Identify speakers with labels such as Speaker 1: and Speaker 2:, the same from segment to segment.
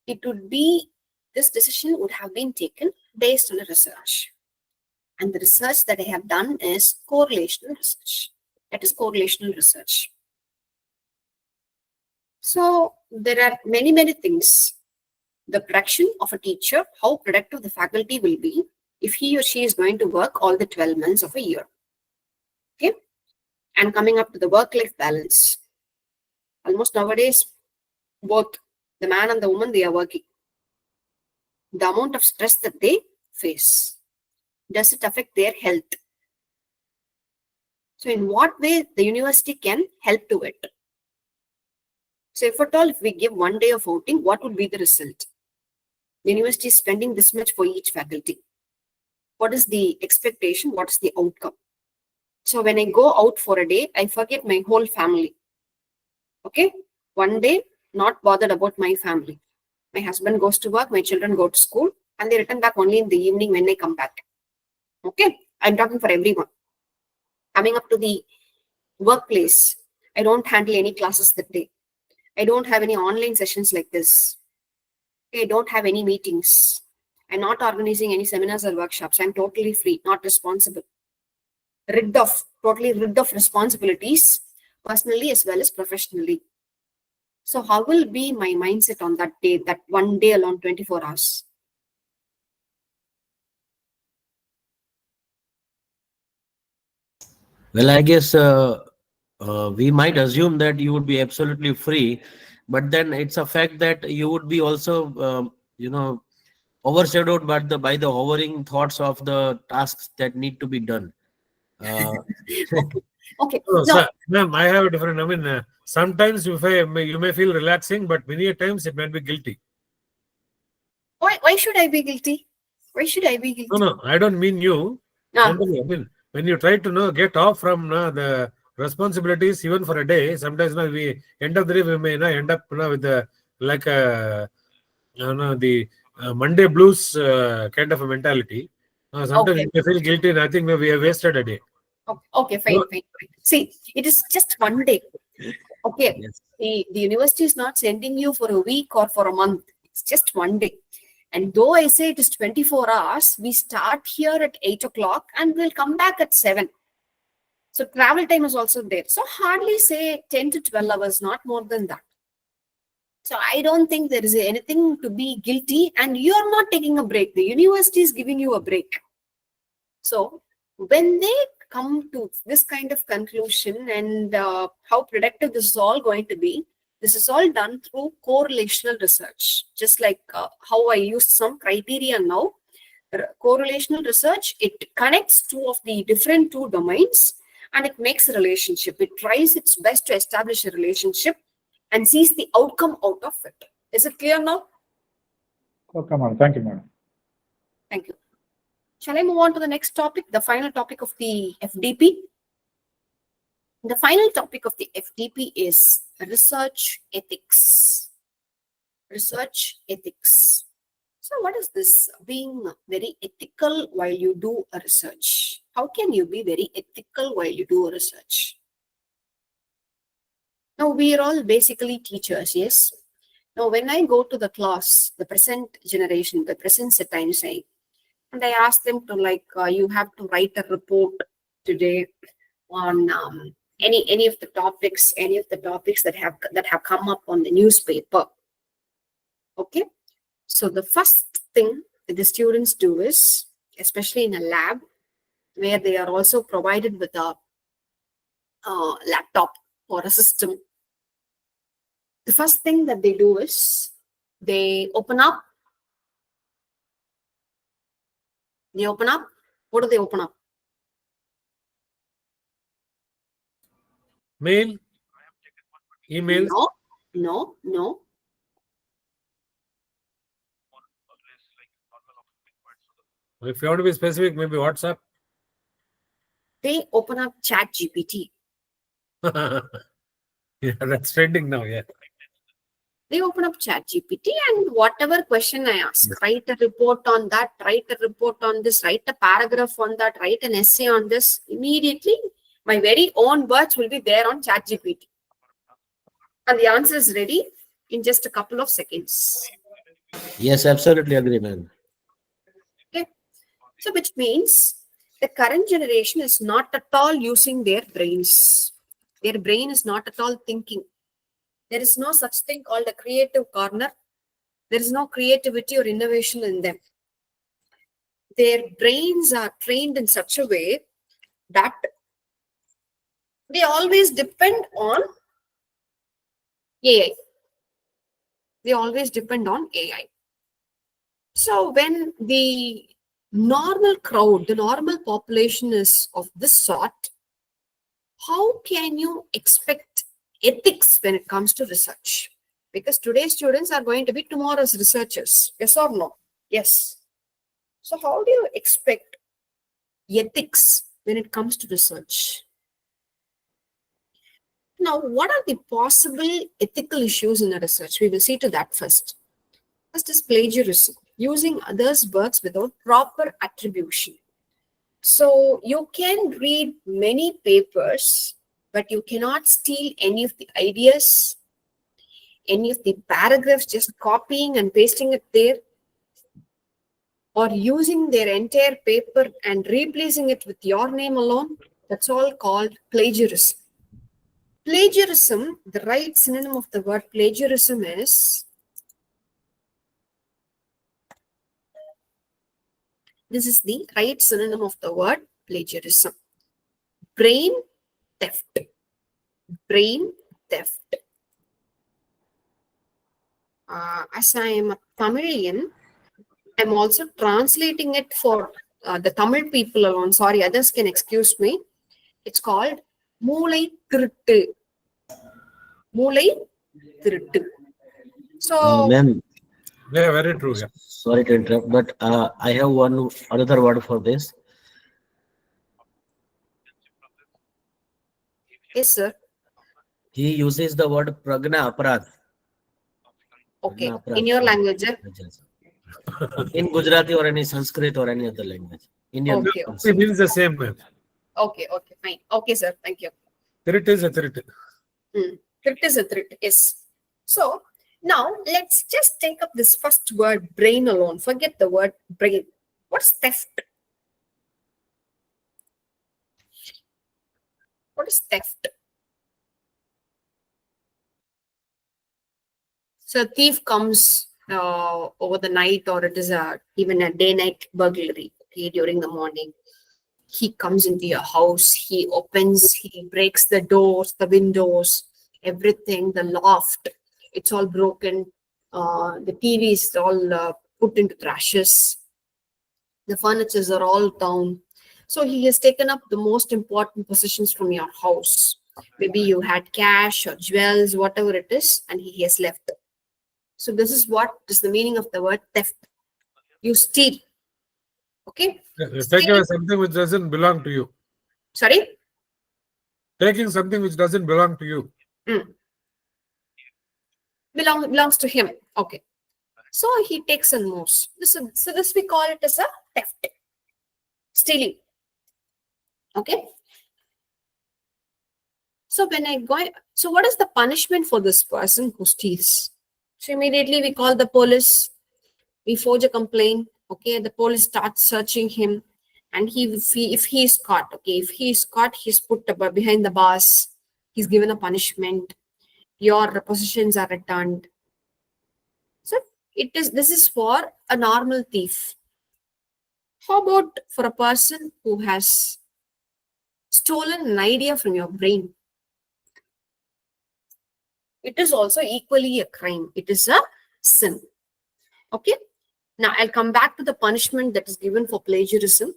Speaker 1: it would be, this decision would have been taken based on a research. And the research that I have done is correlational research. That is correlational research. So there are many, many things. The production of a teacher, how productive the faculty will be if he or she is going to work all the 12 months of a year. Okay. And coming up to the work-life balance. Almost nowadays, both the man and the woman, they are working. The amount of stress that they face. Does it affect their health? So in what way the university can help to it? So if at all, if we give 1 day of outing, what would be the result? The university is spending this much for each faculty. What is the expectation? What is the outcome? So when I go out for a day, I forget my whole family. Okay? 1 day, not bothered about my family. My husband goes to work, my children go to school, and they return back only in the evening when they come back. Okay? I'm talking for everyone. Coming up to the workplace, I don't handle any classes that day. I don't have any online sessions like this. I don't have any meetings. I'm not organizing any seminars or workshops. I'm totally free, not responsible. Totally rid of responsibilities, personally as well as professionally. So how will be my mindset on that day, that 1 day alone, 24 hours?
Speaker 2: Well, I guess we might assume that you would be absolutely free, but then it's a fact that you would be also, overshadowed by the hovering thoughts of the tasks that need to be done.
Speaker 1: Okay.
Speaker 3: Oh, so, ma'am, I have a different. I mean, sometimes you may feel relaxing, but many times it might be guilty.
Speaker 1: Why should I be guilty? Why should I be guilty?
Speaker 3: No, I don't mean you. I mean, when you try to get off from the responsibilities, even for a day, sometimes we end of the day we may end up with the the Monday blues kind of a mentality. Sometimes we may feel guilty, and I think we have wasted a day.
Speaker 1: Okay, fine. See, it is just 1 day. Okay,
Speaker 2: Yes.
Speaker 1: the university is not sending you for a week or for a month. It's just 1 day. And though I say it is 24 hours, we start here at 8 o'clock and we'll come back at 7. So travel time is also there. So hardly say 10 to 12 hours, not more than that. So I don't think there is anything to be guilty, and you're not taking a break. The university is giving you a break. So when they come to this kind of conclusion and how productive this is all going to be, this is all done through correlational research. Just like how I used some criteria now. Correlational research, it connects two domains and it makes a relationship. It tries its best to establish a relationship and sees the outcome out of it. Is it clear now?
Speaker 4: Okay, madam. Thank you, madam.
Speaker 1: Thank you. Shall I move on to the next topic, the final topic of the FDP? The final topic of the FDP is research ethics. Research ethics. So what is this? Being very ethical while you do a research. How can you be very ethical while you do a research? Now, we are all basically teachers, yes? Now, when I go to the class, the present generation, the present set time say, and I ask them to you have to write a report today on any of the topics that have come up on the newspaper. Okay, so the first thing that the students do is, especially in a lab where they are also provided with a laptop or a system, the first thing that they do is they open up. What do they open up?
Speaker 3: Mail? Emails?
Speaker 1: No.
Speaker 3: If you want to be specific, maybe WhatsApp.
Speaker 1: They open up ChatGPT.
Speaker 3: Yeah, that's trending now. Yeah.
Speaker 1: They open up ChatGPT and whatever question I ask, write a report on that, write a report on this, write a paragraph on that, write an essay on this. Immediately, my very own words will be there on ChatGPT. And the answer is ready in just a couple of seconds.
Speaker 2: Yes, absolutely agree, man.
Speaker 1: Okay. So which means the current generation is not at all using their brains. Their brain is not at all thinking. There is no such thing called a creative corner. There is no creativity or innovation in them. Their brains are trained in such a way that they always depend on AI. They always depend on AI. So when the normal crowd, the normal population is of this sort, how can you expect ethics when it comes to research? Because today's students are going to be tomorrow's researchers. Yes or no? Yes. So how do you expect ethics when it comes to research? Now, what are the possible ethical issues in a research? We will see to that first. First is plagiarism, using others' works without proper attribution. So you can read many papers, but you cannot steal any of the ideas, any of the paragraphs, just copying and pasting it there, or using their entire paper and replacing it with your name alone. That's all called plagiarism. Plagiarism, the right synonym of the word plagiarism is, this is the right synonym of the word plagiarism. Brain theft. Brain theft. As I am a Tamilian, I'm also translating it for the Tamil people alone. Sorry, others can excuse me. It's called Moolai Thiruttu. Moolai Thiruttu. So,
Speaker 2: Ma'am,
Speaker 3: Yeah, very true. Yeah.
Speaker 2: sorry to interrupt, but I have another word for this.
Speaker 1: yes, sir.
Speaker 2: He uses the word pragna aparadh.
Speaker 1: Okay.
Speaker 2: Pragna aparadh.
Speaker 1: In your language, sir?
Speaker 2: In Gujarati or any Sanskrit or any other language. Indian.
Speaker 1: Okay.
Speaker 3: It means the same.
Speaker 1: Okay, fine. Okay, sir. Thank you.
Speaker 3: Threat is a threat.
Speaker 1: Threat is a threat. Yes. So now let's just take up this first word, brain alone. Forget the word brain. What's theft? What is theft? So a thief comes over the night, or it is even a day-night burglary. Okay, during the morning, he comes into your house. He opens. He breaks the doors, the windows, everything. The loft, it's all broken. The TV is all put into trashes. The furnitures are all down. So he has taken up the most important possessions from your house. Maybe you had cash or jewels, whatever it is, and he has left. So this is what is the meaning of the word theft. You steal. Okay?
Speaker 3: Taking something which doesn't belong to you.
Speaker 1: Sorry?
Speaker 3: Taking something which doesn't belong to you.
Speaker 1: Belongs to him. Okay. So he takes and moves. So this we call it as a theft. Stealing. Okay. So so what is the punishment for this person who steals? So immediately we call the police. We forge a complaint. Okay. The police starts searching him. And if he is caught, okay, if he is caught, he's put behind the bars. He's given a punishment. Your possessions are returned. So this is for a normal thief. How about for a person who has stolen an idea from your brain? It is also equally a crime. It is a sin. Okay. Now I'll come back to the punishment that is given for plagiarism.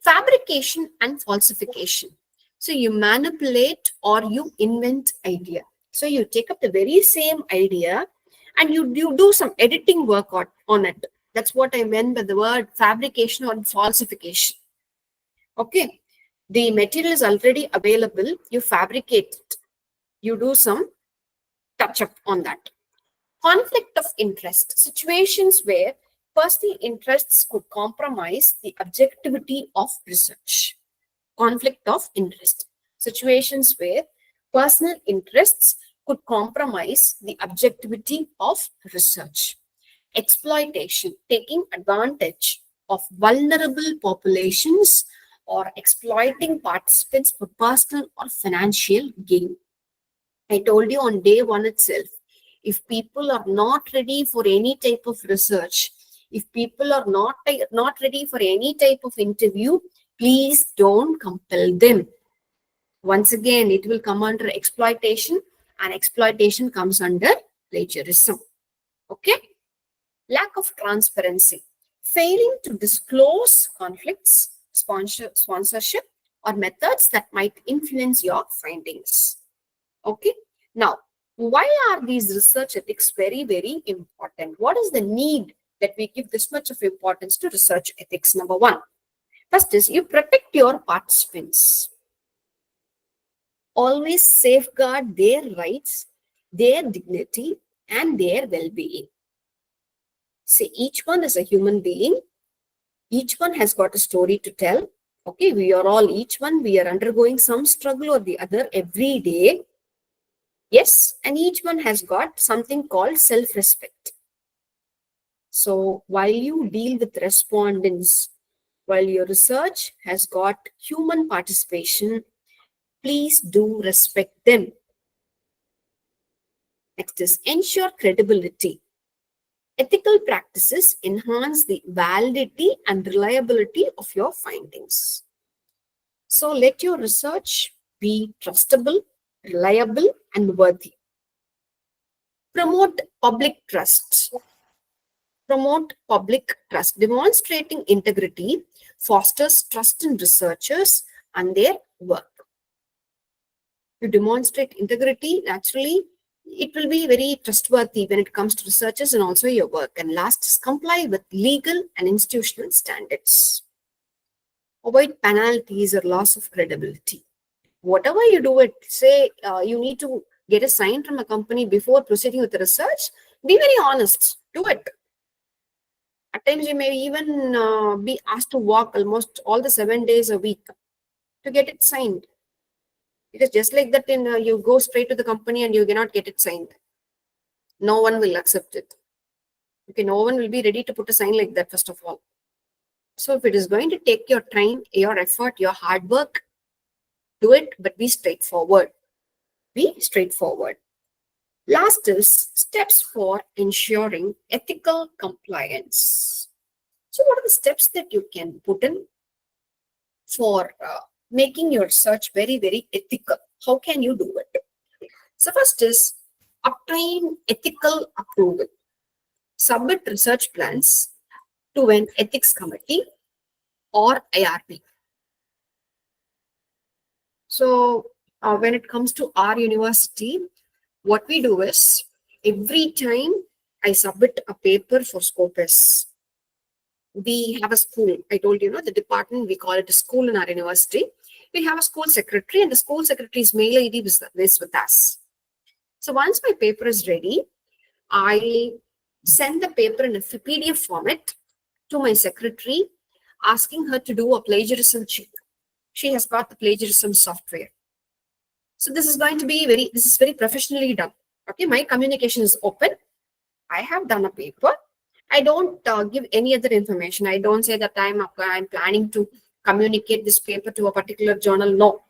Speaker 1: Fabrication and falsification. So you manipulate or you invent idea. So you take up the very same idea and you do some editing work on it. That's what I meant by the word fabrication or falsification. Okay. The material is already available. You fabricate it. You do some touch up on that. Conflict of interest. Situations where personal interests could compromise the objectivity of research. Conflict of interest. Situations where personal interests could compromise the objectivity of research. Exploitation, taking advantage of vulnerable populations or exploiting participants for personal or financial gain. I told you on day one itself, if people are not ready for any type of research, if people are not ready for any type of interview, please don't compel them. Once again, it will come under exploitation, and exploitation comes under plagiarism. Okay? Lack of transparency, failing to disclose conflicts, sponsorship, or methods that might influence your findings. Okay? Now, why are these research ethics very, very important? What is the need that we give this much of importance to research ethics? Number one, first is you protect your participants. Always safeguard their rights, their dignity, and their well-being. See, each one is a human being. Each one has got a story to tell. Okay, we are undergoing some struggle or the other every day. Yes, and each one has got something called self-respect. So while you deal with respondents, while your research has got human participation, please do respect them. Next is ensure credibility. Ethical practices enhance the validity and reliability of your findings. So let your research be trustable, reliable, and worthy. Promote public trust. Promote public trust. Demonstrating integrity fosters trust in researchers and their work. You demonstrate integrity, naturally, it will be very trustworthy when it comes to researchers and also your work. And last is comply with legal and institutional standards. Avoid penalties or loss of credibility. Whatever you do it, say you need to get a sign from a company before proceeding with the research, be very honest, do it. At times you may even be asked to walk almost all the 7 days a week to get it signed. It is just like that you go straight to the company and you cannot get it signed. No one will accept it. Okay, no one will be ready to put a sign like that, first of all. So if it is going to take your time, your effort, your hard work, do it, but be straightforward. Be straightforward. Last is steps for ensuring ethical compliance. So what are the steps that you can put in for making your research very, very ethical? How can you do it? So first is obtain ethical approval. Submit research plans to an ethics committee or IRB. So when it comes to our university, what we do is every time I submit a paper for Scopus, we have a school. I told you, the department, we call it a school in our university. We have a school secretary, and the school secretary's mail ID is with us. So once my paper is ready, I send the paper in a PDF format to my secretary, asking her to do a plagiarism check. She has got the plagiarism software. So this is going to be very professionally done. Okay, my communication is open. I have done a paper. I don't give any other information. I don't say that I'm planning to communicate this paper to a particular journal. No,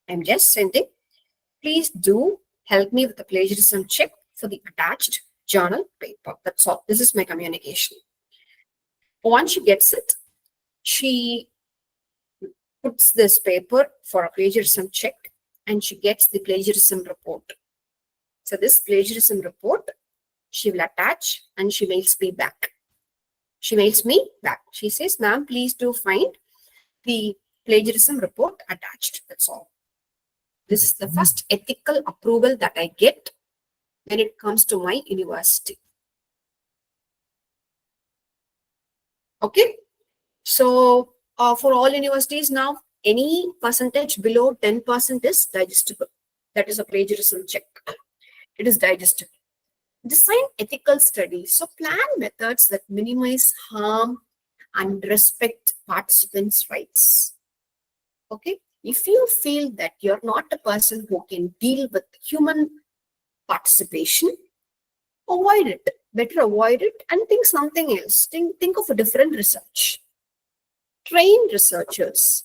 Speaker 1: I'm just sending. Please do help me with the plagiarism check for the attached journal paper. That's all. This is my communication. Once she gets it, she puts this paper for a plagiarism check and she gets the plagiarism report. So this plagiarism report, she will attach and she mails me back. She mails me back. She says, ma'am, please do find the plagiarism report attached. That's all. This is the first ethical approval that I get when it comes to my university. Okay. So for all universities now, any percentage below 10% is digestible. That is a plagiarism check. It is digestible. Design ethical studies. So plan methods that minimize harm and respect participants' rights. Okay. If you feel that you're not a person who can deal with human participation, avoid it. Better avoid it and think something else. Think of a different research. Train researchers.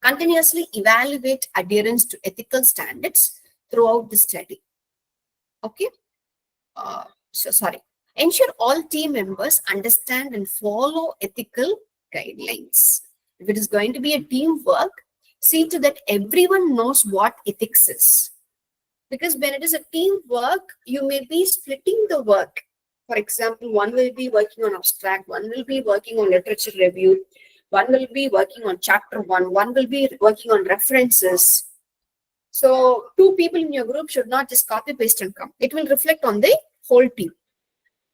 Speaker 1: Continuously evaluate adherence to ethical standards throughout the study. Okay. Ensure all team members understand and follow ethical guidelines. If it is going to be a teamwork, see to that everyone knows what ethics is. Because when it is a teamwork, you may be splitting the work. For example, one will be working on abstract, one will be working on literature review, one will be working on chapter one will be working on references. So 2 people in your group should not just copy, paste and come. It will reflect on the whole team.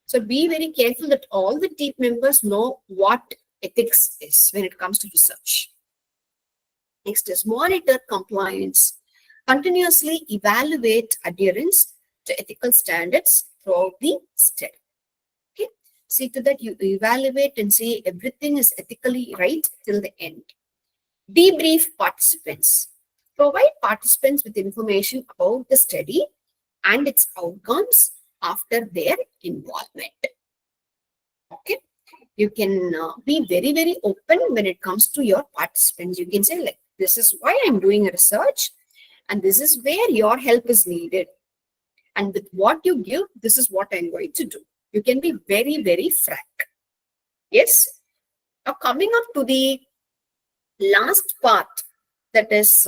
Speaker 1: So be very careful that all the team members know what ethics is when it comes to research. Next is monitor compliance. Continuously evaluate adherence to ethical standards throughout the study. Okay. See to that you evaluate and see everything is ethically right till the end. Debrief participants. Provide participants with information about the study and its outcomes after their involvement. Okay. You can be very, very open when it comes to your participants. You can say, like, this is why I'm doing a research and this is where your help is needed. And with what you give, this is what I'm going to do. You can be very, very frank. Yes. Now coming up to the last part, that is,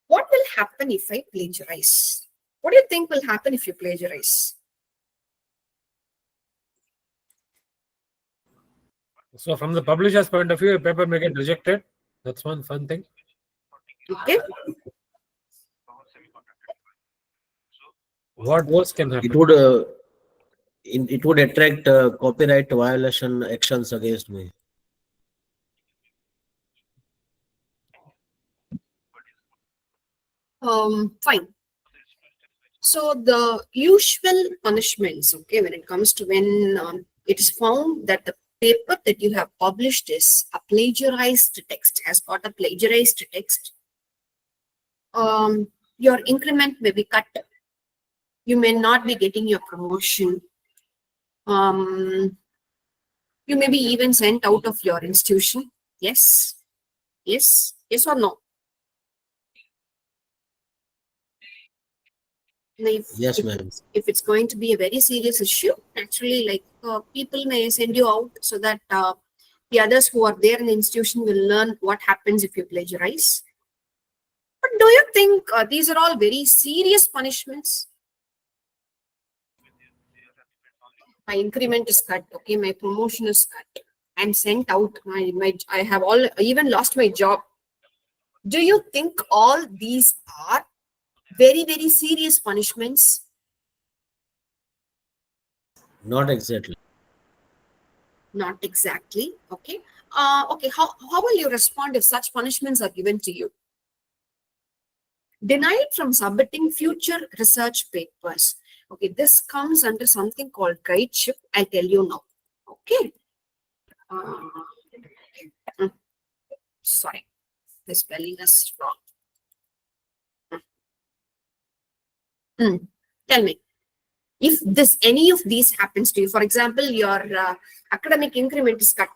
Speaker 1: what will happen if I plagiarize? What do you think will happen if you plagiarize?
Speaker 3: So from the publisher's point of view, a paper may get rejected. That's one fun thing.
Speaker 1: Okay.
Speaker 3: What else can happen?
Speaker 2: It would attract copyright violation actions against me.
Speaker 1: Fine. So the usual punishments, okay, when it comes to when it is found that the paper that you have published is a plagiarized text, has got a plagiarized text, your increment may be cut. You may not be getting your promotion. You may be even sent out of your institution. Yes. Yes. Yes or no?
Speaker 2: Yes, ma'am.
Speaker 1: If it's going to be a very serious issue, actually, like people may send you out so that the others who are there in the institution will learn what happens if you plagiarize. But do you think these are all very serious punishments? My increment is cut. Okay, my promotion is cut. I'm sent out. I have even lost my job. Do you think all these are very, very serious punishments?
Speaker 2: Not exactly.
Speaker 1: Not exactly. Okay. Okay. How will you respond if such punishments are given to you? Denied from submitting future research papers. Okay. This comes under something called guideship. I'll tell you now. Okay. Sorry. The spelling is wrong. Tell me, if any of these happens to you, for example, your academic increment is cut.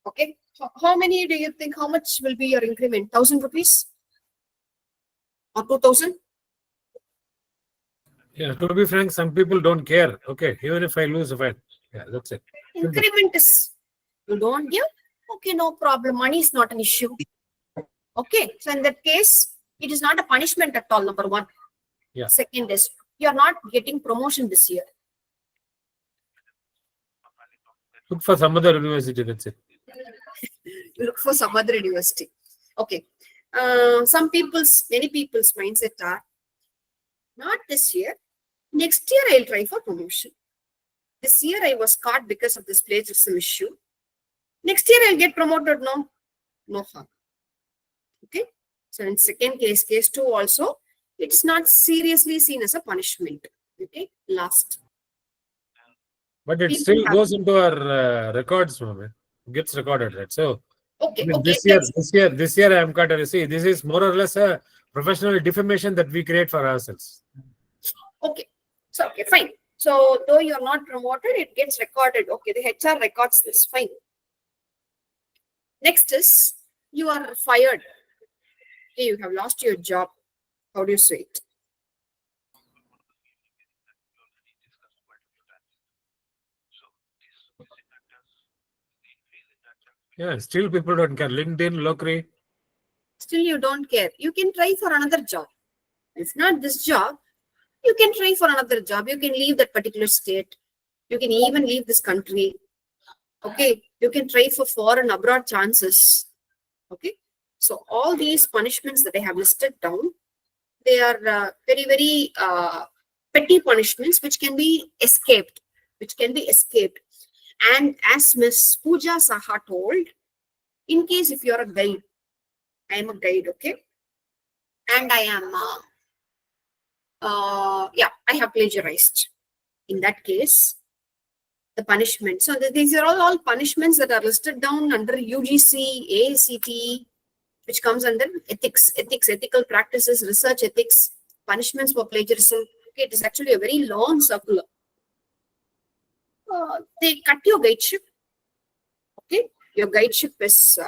Speaker 1: Okay, how many do you think? How much will be your increment? 1,000 rupees or 2,000?
Speaker 3: Yeah, to be frank, some people don't care. Okay, even if I lose, fine. Yeah, that's it.
Speaker 1: Increment is, you don't give. Okay, no problem. Money is not an issue. Okay, so in that case, it is not a punishment at all. Number one.
Speaker 3: Yeah.
Speaker 1: Second is, you are not getting promotion this year.
Speaker 3: Look for some other university, that's it.
Speaker 1: Look for some other university. Okay. Many people's mindset are, not this year. Next year, I'll try for promotion. This year, I was caught because of this plagiarism issue. Next year, I'll get promoted. No harm. Okay. So in second case, case 2 also, it's not seriously seen as a punishment. Okay. Last.
Speaker 3: But it
Speaker 1: People
Speaker 3: still
Speaker 1: have-
Speaker 3: goes into our records, moment. Gets recorded, right? So
Speaker 1: Okay.
Speaker 3: I mean,
Speaker 1: Okay.
Speaker 3: this year I am caught. See, this is more or less a professional defamation that we create for ourselves.
Speaker 1: Okay. So, okay, fine. So, though you're not promoted, it gets recorded. Okay, the HR records this. Fine. Next is you are fired. Okay, you have lost your job. How do you say it?
Speaker 3: Yeah, still people don't care. LinkedIn, Lockery.
Speaker 1: Still, you don't care. You can try for another job. If not this job, you can try for another job. You can leave that particular state. You can even leave this country. Okay, you can try for foreign abroad chances. Okay, so all these punishments that I have listed down, they are very, very petty punishments which can be escaped. And as Miss Pooja Saha told, in case if you're a guide, I am a guide, okay, and I am, I have plagiarized. In that case, the punishment. So these are all punishments that are listed down under UGC, AACT, which comes under ethics, ethical practices, research ethics, punishments for plagiarism. Okay, it is actually a very long circular. They cut your guideship. Okay, your guideship is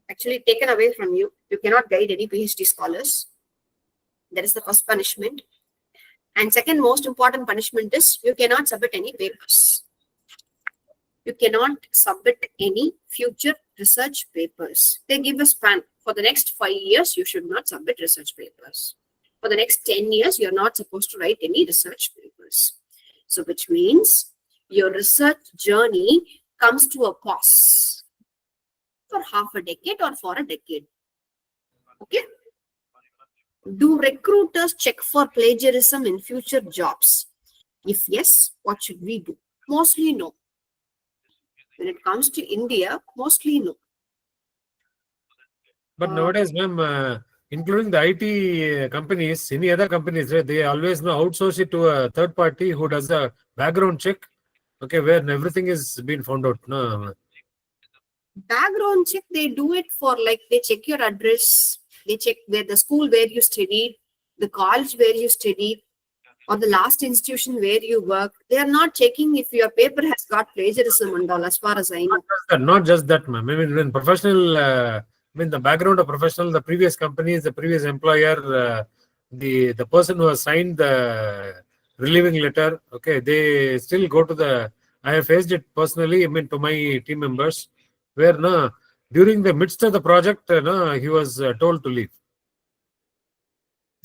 Speaker 1: actually taken away from you. You cannot guide any PhD scholars. That is the first punishment. And second most important punishment is you cannot submit any papers. You cannot submit any future research papers. They give a span. For the next 5 years, you should not submit research papers. For the next 10 years, you're not supposed to write any research papers. So which means your research journey comes to a pause for half a decade or for a decade. Okay? Do recruiters check for plagiarism in future jobs? If yes, what should we do? Mostly no. When it comes to India, mostly no.
Speaker 3: But nowadays, ma'am, including the IT companies, any other companies, right, they always outsource it to a third party who does a background check. Okay, where everything is being found out. No.
Speaker 1: Background check, they do it for like they check your address, they check where the school where you studied, the college where you studied, or the last institution where you work. They are not checking if your paper has got plagiarism and all, as far as I know.
Speaker 3: Not just that, ma'am. I mean, when professional, the background of professional, the previous companies, the previous employer, the person who has signed the relieving letter, okay, they still go to the. I have faced it personally. I mean, to my team members, where during the midst of the project, he was told to leave.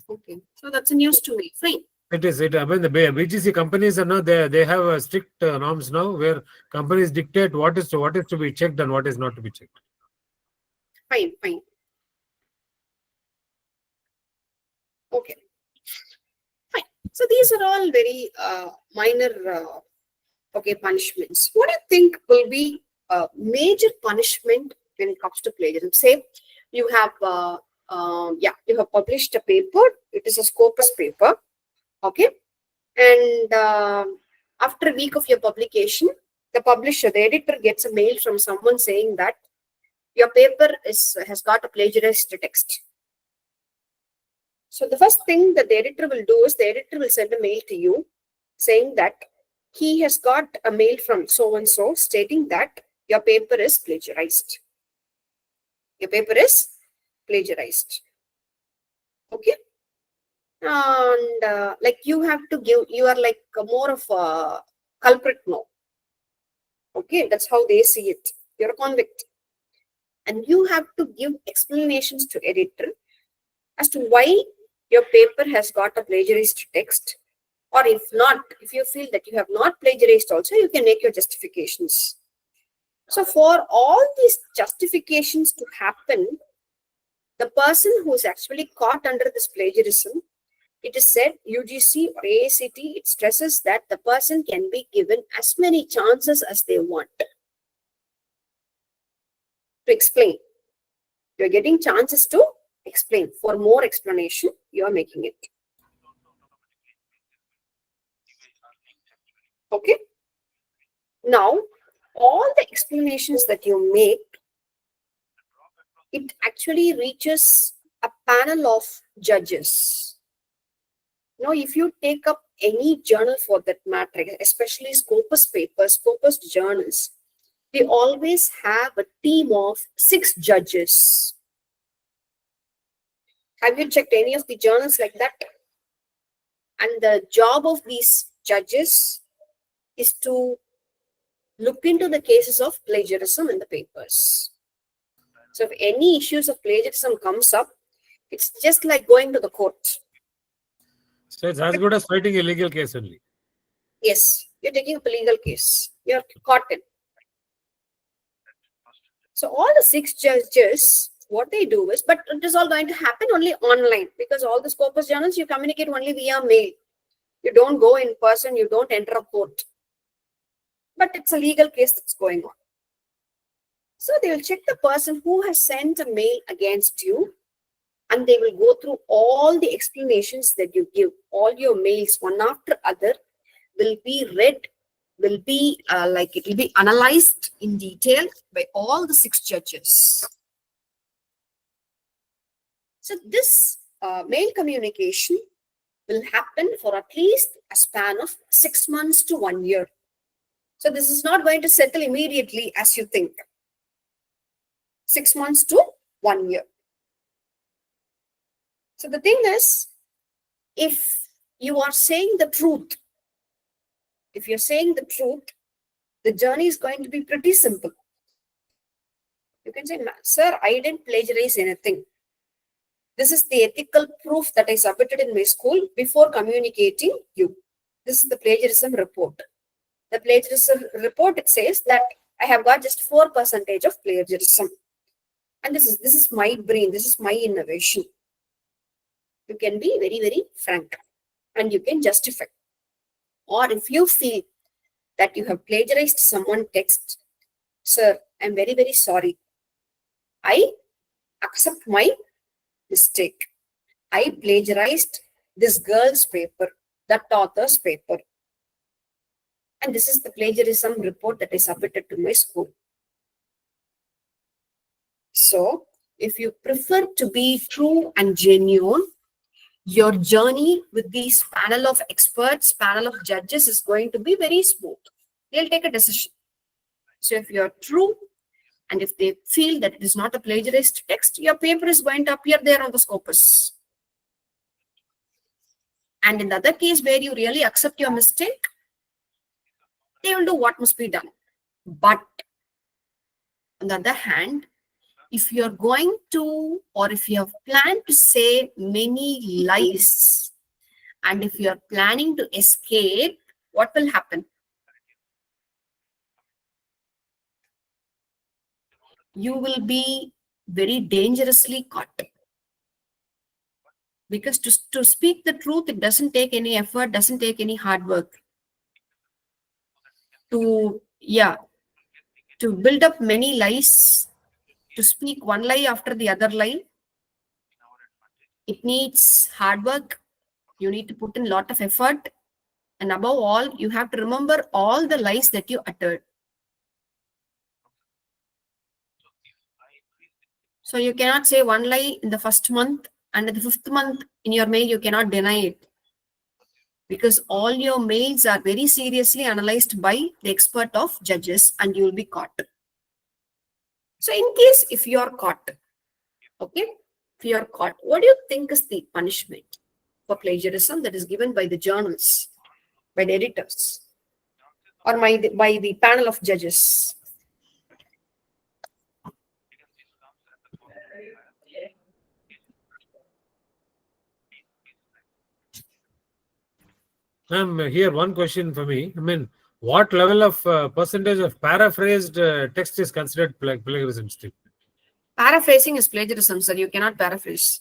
Speaker 1: Okay, so that's a news to me. Fine.
Speaker 3: It is. I mean, the BGC companies are now they have strict norms now where companies dictate what is to be checked and what is not to be checked.
Speaker 1: Fine. Okay. Fine. So these are all very minor, punishments. What do you think will be a major punishment when it comes to plagiarism? Say you have, you have published a paper. It is a Scopus paper. Okay, and after a week of your publication, the publisher, the editor, gets a mail from someone saying that your paper has got a plagiarized text. So the first thing that the editor will do is the editor will send a mail to you saying that he has got a mail from so and so stating that your paper is plagiarized. Your paper is plagiarized. Okay. And like you have to give, you are like more of a culprit now. Okay, that's how they see it. You're a convict. And you have to give explanations to editor as to why your paper has got a plagiarized text. Or if not, if you feel that you have not plagiarized also, you can make your justifications. So for all these justifications to happen, the person who is actually caught under this plagiarism, it is said UGC or AACT, it stresses that the person can be given as many chances as they want to explain. You're getting chances to explain. For more explanation, you are making it. Okay. Now, all the explanations that you make, it actually reaches a panel of judges. Now, if you take up any journal for that matter, especially Scopus papers, Scopus journals, we always have a team of 6 judges. Have you checked any of the journals like that? And the job of these judges is to look into the cases of plagiarism in the papers. So if any issues of plagiarism comes up, it's just like going to the court.
Speaker 3: So it's as good as fighting a legal case only.
Speaker 1: Yes, you're taking up a legal case. You're caught in. So all the 6 judges, what they do is, but it is all going to happen only online, because all the Scopus journals, you communicate only via mail. You don't go in person, you don't enter a court. But it's a legal case that's going on. So they will check the person who has sent a mail against you, and they will go through all the explanations that you give. All your mails, one after other, will be read, will be it will be analyzed in detail by all the 6 judges. So this mail communication will happen for at least a span of 6 months to 1 year. So this is not going to settle immediately as you think. 6 months to 1 year. So the thing is, if you are saying the truth, if you're saying the truth, the journey is going to be pretty simple. You can say, sir, I didn't plagiarize anything. This is the ethical proof that I submitted in my school before communicating you. This is the plagiarism report. The plagiarism report, it says that I have got just 4% of plagiarism. And this is my brain, this is my innovation. You can be very, very frank and you can justify. Or if you feel that you have plagiarized someone's text, sir, I'm very, very sorry. I accept my mistake. I plagiarized this girl's paper, that author's paper. And this is the plagiarism report that I submitted to my school. So, if you prefer to be true and genuine, your journey with these panel of experts, panel of judges is going to be very smooth. They'll take a decision. So if you're true, and if they feel that it is not a plagiarized text, your paper is going to appear there on the Scopus. And in the other case where you really accept your mistake, they will do what must be done. But on the other hand, if you're going to, or if you have planned to say many lies, and if you're planning to escape, what will happen? You will be very dangerously caught. Because to speak the truth, it doesn't take any effort, doesn't take any hard work. To build up many lies, to speak one lie after the other lie, it needs hard work. You need to put in a lot of effort. And above all, you have to remember all the lies that you uttered. So you cannot say one lie in the first month, and in the 5th month in your mail, you cannot deny it. Because all your mails are very seriously analyzed by the expert of judges, and you will be caught. So in case if you are caught, okay, if you are caught, what do you think is the punishment for plagiarism that is given by the journals, by the editors, or by the panel of judges?
Speaker 3: Ma'am, here one question for me. I mean, what level of percentage of paraphrased text is considered plagiarism still?
Speaker 1: Paraphrasing is plagiarism, sir. You cannot paraphrase.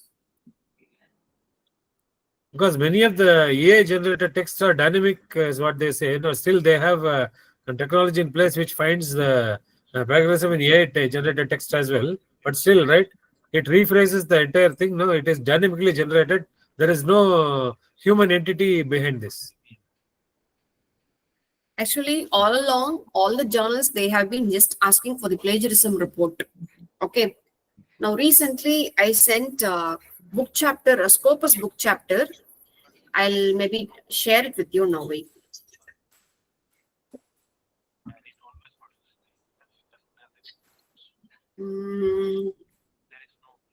Speaker 3: Because many of the AI generated texts are dynamic, is what they say. No, still they have a technology in place which finds the plagiarism in AI generated text as well. But still, right, it rephrases the entire thing. No, it is dynamically generated. There is no human entity behind this.
Speaker 1: Actually, all along, all the journals, they have been just asking for the plagiarism report. Okay. Now, recently, I sent book chapter, a Scopus book chapter. I'll maybe share it with you now. Wait.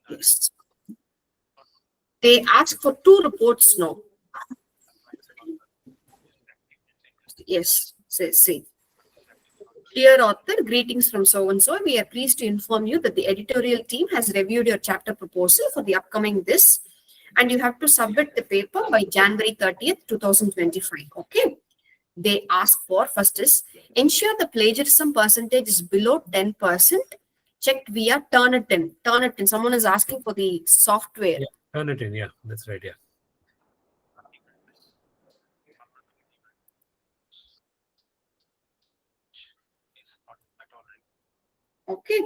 Speaker 1: Yes. They ask for 2 reports now. Yes, say. Dear author, greetings from so and so. We are pleased to inform you that the editorial team has reviewed your chapter proposal for the upcoming this, and you have to submit the paper by January 30th, 2025. Okay. They ask for first is ensure the plagiarism percentage is below 10%. Checked via Turnitin. Turnitin. Someone is asking for the software.
Speaker 3: Yeah, turn it in. Yeah, that's right. Yeah.
Speaker 1: Okay.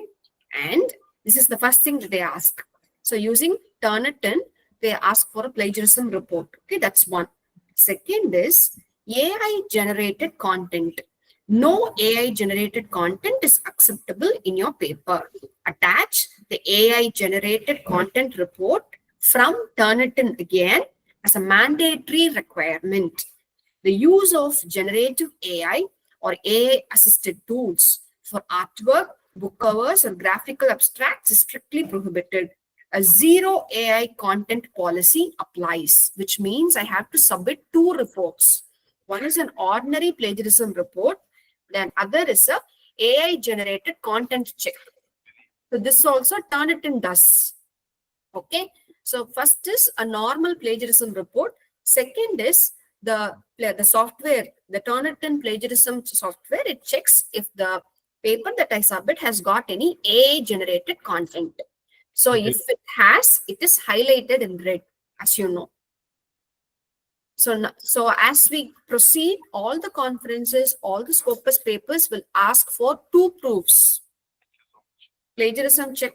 Speaker 1: And this is the first thing that they ask. So using Turnitin, they ask for a plagiarism report. Okay, that's one. Second is AI generated content. No AI generated content is acceptable in your paper. Attach the AI generated content report from Turnitin again as a mandatory requirement. The use of generative AI or AI assisted tools for artwork, book covers, or graphical abstracts is strictly prohibited. A zero AI content policy applies, which means I have to submit 2 reports. One is an ordinary plagiarism report, then other is a AI generated content check. So this also Turnitin does. Okay. So first is a normal plagiarism report. Second is the software, the Turnitin plagiarism software. It checks if the paper that I submit has got any AI generated content. So
Speaker 3: Okay.
Speaker 1: if it has, it is highlighted in red, as you know. So as we proceed, all the conferences, all the Scopus papers will ask for 2 proofs. Plagiarism check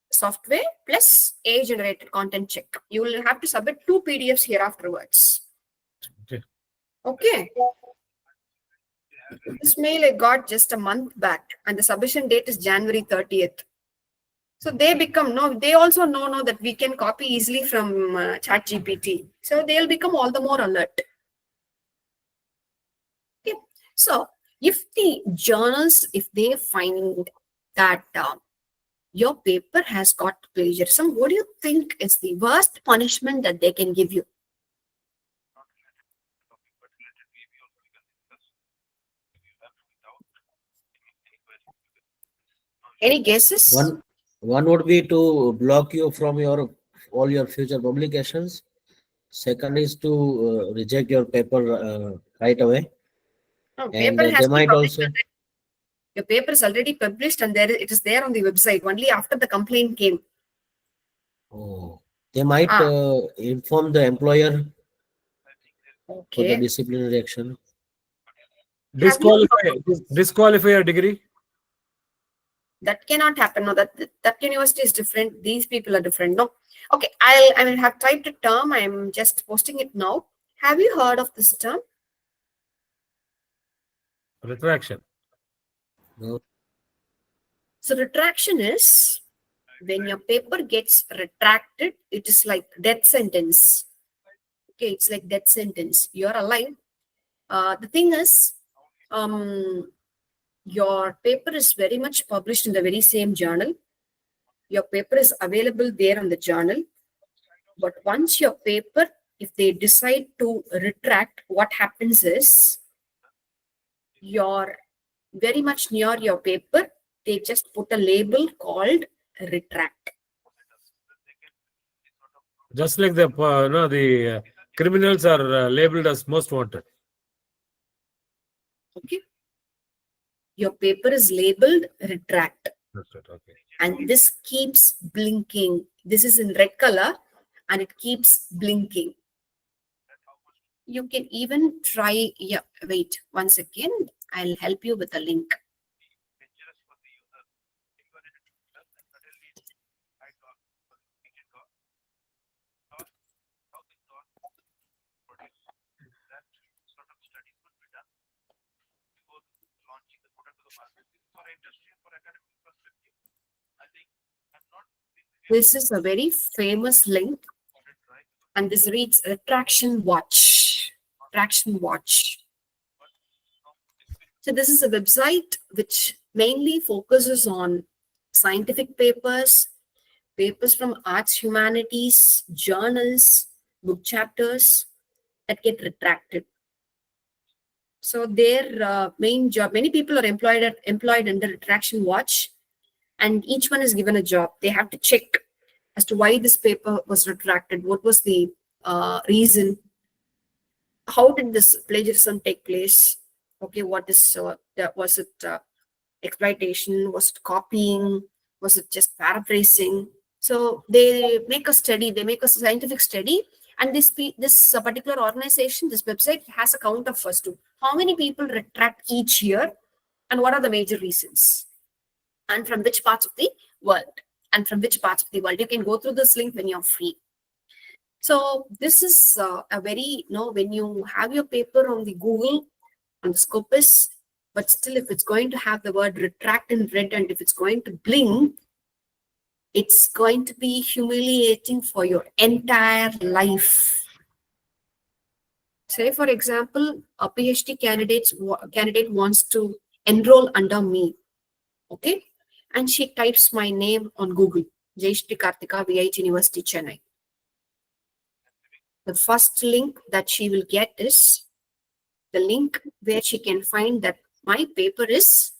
Speaker 1: software plus AI generated content check. You will have to submit 2 PDFs here afterwards.
Speaker 3: Okay.
Speaker 1: Okay. This mail I got just a month back, and the submission date is January 30th. So they they also know that we can copy easily from ChatGPT. So they'll become all the more alert. Okay. So if the journals, if they find that your paper has got plagiarism, what do you think is the worst punishment that they can give you? Any guesses?
Speaker 2: One would be to block you from all your future publications. Second is to reject your paper right away.
Speaker 1: No,
Speaker 2: And
Speaker 1: paper
Speaker 2: they
Speaker 1: has been
Speaker 2: might
Speaker 1: published.
Speaker 2: also.
Speaker 1: Your paper is already published and it is there on the website only after the complaint came.
Speaker 2: Oh, they might inform the employer for the
Speaker 1: Okay.
Speaker 2: disciplinary action.
Speaker 3: Disqualify a degree.
Speaker 1: That cannot happen. No, that university is different. These people are different. No. Okay, I will have typed a term. I am just posting it now. Have you heard of this term?
Speaker 3: Retraction.
Speaker 2: No.
Speaker 1: So retraction is when your paper gets retracted, it is like death sentence. Okay, it's like death sentence. You're alive. The thing is, your paper is very much published in the very same journal. Your paper is available there on the journal. But once your paper, if they decide to retract, what happens is you're very much near your paper. They just put a label called retract.
Speaker 3: Just like the criminals are labeled as most wanted.
Speaker 1: Okay. Your paper is labeled retract.
Speaker 3: That's right. Okay.
Speaker 1: And this keeps blinking. This is in red color and it keeps blinking. You can even try, yeah, wait 1 second. I'll help you with a link. This is a very famous link. And this reads retraction watch. Retraction watch. So this is a website which mainly focuses on scientific papers, papers from arts, humanities, journals, book chapters that get retracted. So their main job, many people are employed under retraction watch, and each one is given a job. They have to check as to why this paper was retracted. What was the reason? How did this plagiarism take place? Okay, what is was it exploitation? Was it copying? Was it just paraphrasing? So they make a study. They make a scientific study, and this particular organization, this website has a count of first to how many people retract each year, and what are the major reasons, and from which parts of the world, and from which parts of the world. You can go through this link when you're free. So this is a very, when you have your paper on the Google, on the Scopus, but still if it's going to have the word retract in red, and if it's going to blink, it's going to be humiliating for your entire life. Say, for example, a PhD candidate wants to enroll under me, okay? And she types my name on Google, Jayashri Karthika, VIT University, Chennai. The first link that she will get is the link where she can find that my paper is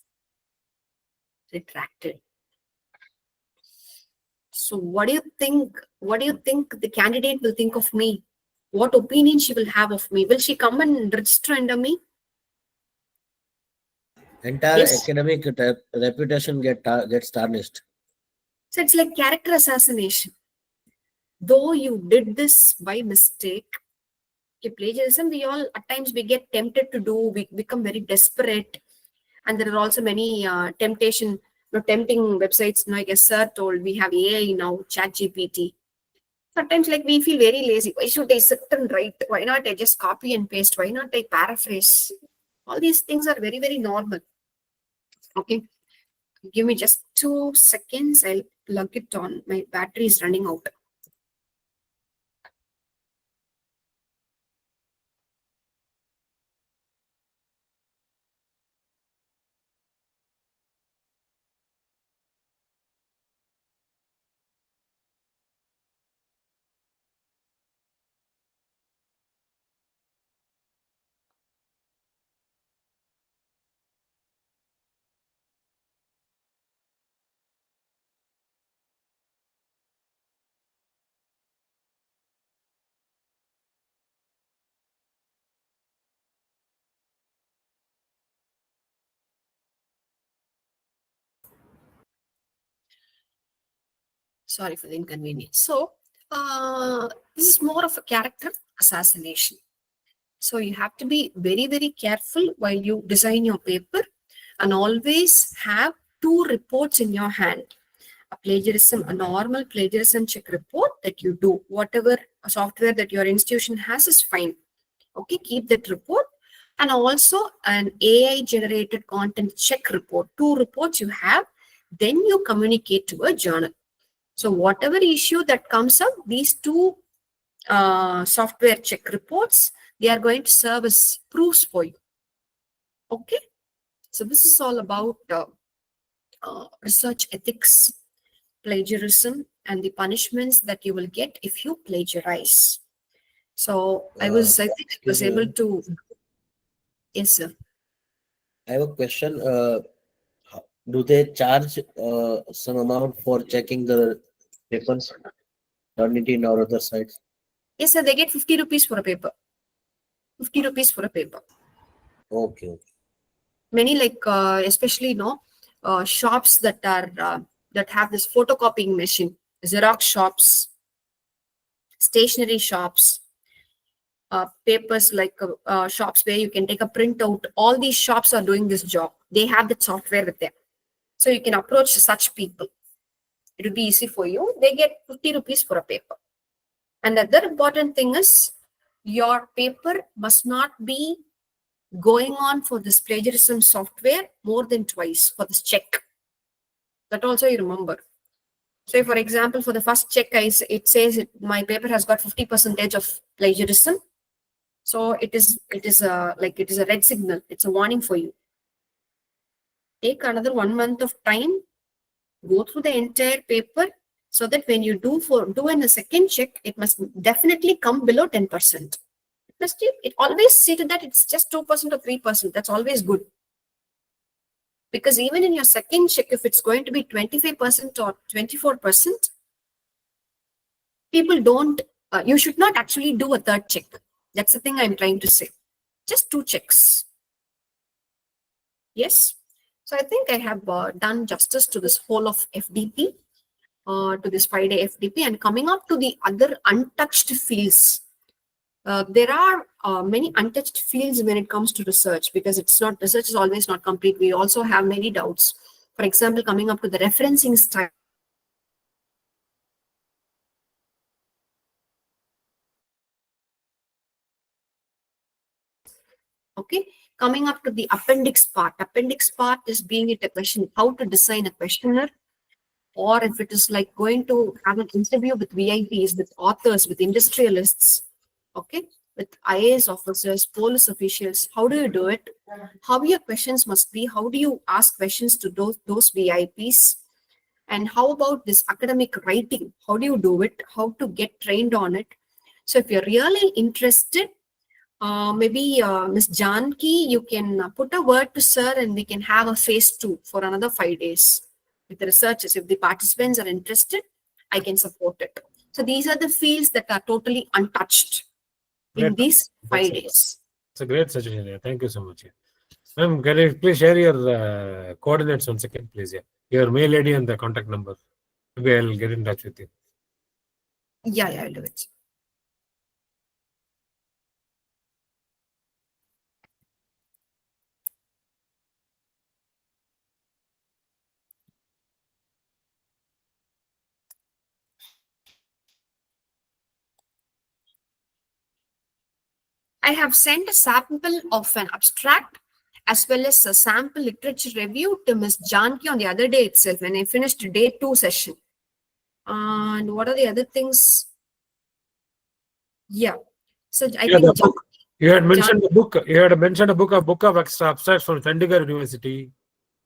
Speaker 1: retracted. So what do you think? What do you think the candidate will think of me? What opinion she will have of me? Will she come and register under me?
Speaker 2: Entire
Speaker 1: Yes.
Speaker 2: academic reputation gets tarnished.
Speaker 1: So it's like character assassination. Though you did this by mistake, okay, plagiarism, we all at times we get tempted to do, we become very desperate, and there are also many tempting websites. Like as sir told, we have AI now, ChatGPT. Sometimes like we feel very lazy. Why should I sit and write? Why not I just copy and paste? Why not I paraphrase? All these things are very, very normal. Okay, give me just 2 seconds. I'll plug it on. My battery is running out. Sorry for the inconvenience. So this is more of a character assassination. So you have to be very, very careful while you design your paper, and always have 2 reports in your hand. A normal plagiarism check report that you do. Whatever software that your institution has is fine. Okay, keep that report. And also an AI generated content check report. 2 reports you have, then you communicate to a journal. So whatever issue that comes up, these 2 software check reports, they are going to serve as proofs for you. Okay, so this is all about research ethics, plagiarism, and the punishments that you will get if you plagiarize. So I think I was able to. Yes, sir.
Speaker 2: I have a question. Do they charge some amount for checking the papers, Turnitin or other sites?
Speaker 1: Yes, sir. They get 50 rupees for a paper. 50 rupees for a paper.
Speaker 2: Okay.
Speaker 1: Many especially shops that are that have this photocopying machine, Xerox shops, stationery shops, papers shops where you can take a printout. All these shops are doing this job. They have that software with them, so you can approach such people. It will be easy for you. They get 50 rupees for a paper. And the other important thing is your paper must not be going on for this plagiarism software more than twice for this check. That also you remember. So for example, for the first check, it says my paper has got 50% of plagiarism. So it is a red signal. It's a warning for you. Take another 1 month of time, go through the entire paper, so that when you do in a second check, it must definitely come below 10%. It always see to that it's just 2% or 3%. That's always good. Because even in your second check, if it's going to be 25% or 24%, people don't, you should not actually do a third check. That's the thing I'm trying to say. Just 2 checks. Yes. So I think I have done justice to this whole of FDP, to this 5-day FDP, and coming up to the other untouched fields. There are many untouched fields when it comes to research, because research is always not complete. We also have many doubts. For example, coming up to the referencing style. Okay, coming up to the appendix part. Appendix part is being it a question, how to design a questionnaire, or if it is like going to have an interview with VIPs, with authors, with industrialists, okay, with IAS officers, police officials. How do you do it? How your questions must be? How do you ask questions to those VIPs? And how about this academic writing? How do you do it? How to get trained on it? So if you're really interested, maybe Ms. Janki, you can put a word to sir, and we can have a phase 2 for another 5 days with the researchers. If the participants are interested, I can support it. So these are the fields that are totally untouched in these 5 days.
Speaker 3: It's a great suggestion. Yeah. Thank you so much. Yeah. Ma'am, can you please share your coordinates 1 second, please? Yeah. Your mail ID and the contact number. Maybe I'll get in touch with you.
Speaker 1: Yeah, I'll do it. I have sent a sample of an abstract as well as a sample literature review to Ms. Janki on the other day itself, when I finished day 2 session. And what are the other things? Yeah. So I think
Speaker 3: you had mentioned the book. You had mentioned a book of abstracts from Chandigarh University.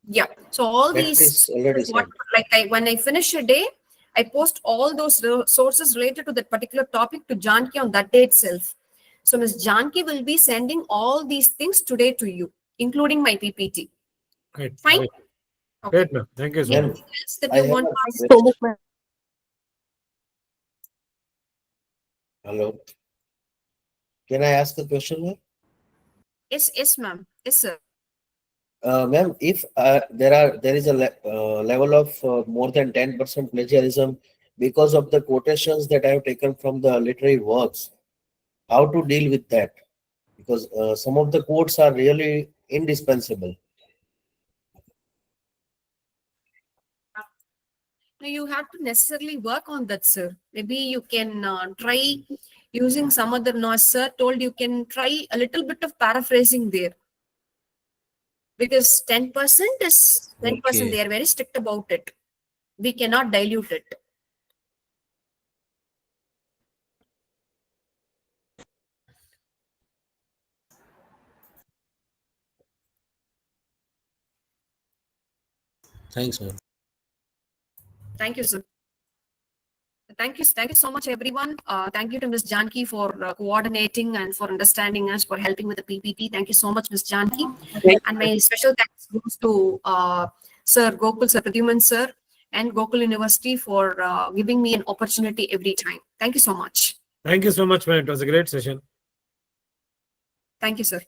Speaker 1: Yeah. So all these, when I finish a day, I post all those sources related to that particular topic to Janki on that day itself. So Ms. Janki will be sending all these things today to you, including my PPT.
Speaker 3: Great.
Speaker 1: Fine.
Speaker 3: Great,
Speaker 1: Okay.
Speaker 3: Great, ma'am. Thank you so much.
Speaker 1: Anything else that you want to ask?
Speaker 2: Hello. Can I ask a question, ma'am?
Speaker 1: Yes, ma'am. Yes, sir.
Speaker 2: Ma'am, if there is a level of more than 10% plagiarism because of the quotations that I have taken from the literary works, how to deal with that? Because some of the quotes are really indispensable.
Speaker 1: You have to necessarily work on that, sir. Maybe you can try using some other. No, sir told you can try a little bit of paraphrasing there. Because 10% is 10%.
Speaker 2: Okay.
Speaker 1: They are very strict about it. We cannot dilute it.
Speaker 2: Thanks, ma'am.
Speaker 1: Thank you, sir. Thank you so much, everyone. Thank you to Ms. Janki for coordinating and for understanding us, for helping with the PPT. Thank you so much, Ms. Janki. And my special thanks goes to Sir Gokul, Sir Pradyuman, sir, and Gokul University for giving me an opportunity every time. Thank you so much.
Speaker 3: Thank you so much, man. It was a great session.
Speaker 1: Thank you, sir.